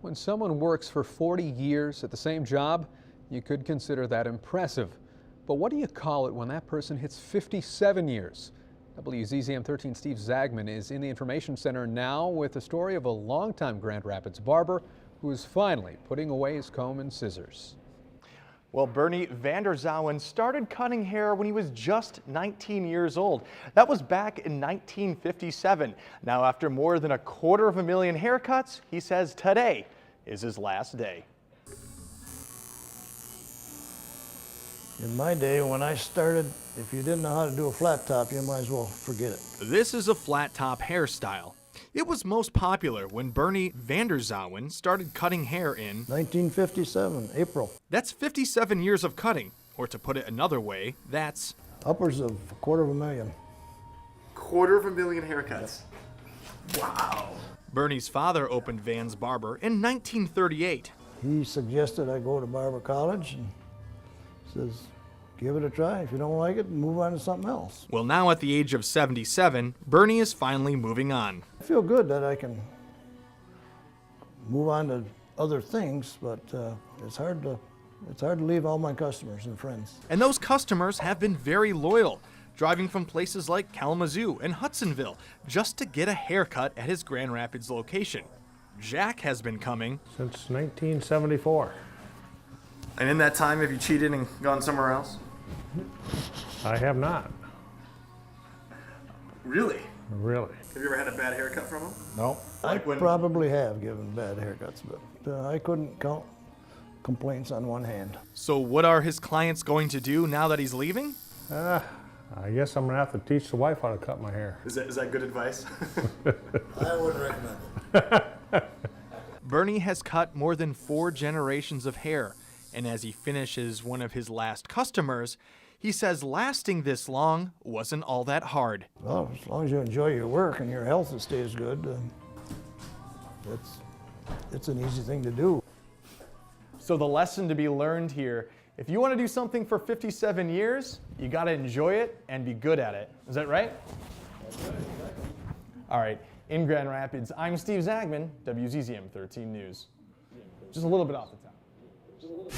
When someone works for 40 years at the same job, you could consider that impressive. But what do you call it when that person hits 57 years? WZZM 13 Steve Zagman is in the information center now with the story of a longtime Grand Rapids barber who is finally putting away his comb and scissors. Well, Bernie Vanderzouwen started cutting hair when he was just 19 years old. That was back in 1957. Now, after more than 250,000 haircuts, he says today is his last day. In my day, when I started, if you didn't know how to do a flat top, you might as well forget it. This is a flat top hairstyle. It was most popular when Bernie Vanderzouwen started cutting hair in 1957, April. That's 57 years of cutting, or to put it another way, that's Upwards of 250,000. 250,000 haircuts. Wow. Bernie's father opened Van's Barber in 1938. He suggested I go to Barber College and says, give it a try. If you don't like it, move on to something else. Well, now at the age of 77, Bernie is finally moving on. I feel good that I can move on to other things, but it's hard to leave all my customers and friends. And those customers have been very loyal, driving from places like Kalamazoo and Hudsonville just to get a haircut at his Grand Rapids location. Jack has been coming since 1974. And in that time, have you cheated and gone somewhere else? I have not. Really? Really? Have you ever had a bad haircut from him? No. I probably have given bad haircuts, but I couldn't count complaints on one hand. So what are his clients going to do now that he's leaving? I guess I'm gonna have to teach the wife how to cut my hair. Is that good advice? I wouldn't recommend it. Bernie has cut more than 4 generations of hair, and as he finishes one of his last customers, he says lasting this long wasn't all that hard. Well, as long as you enjoy your work and your health stays good, it's an easy thing to do. So the lesson to be learned here, if you want to do something for 57 years, you got to enjoy it and be good at it. Is that right? That's right. All right. In Grand Rapids, I'm Steve Zagman, WZZM 13 News. Just a little bit off the top.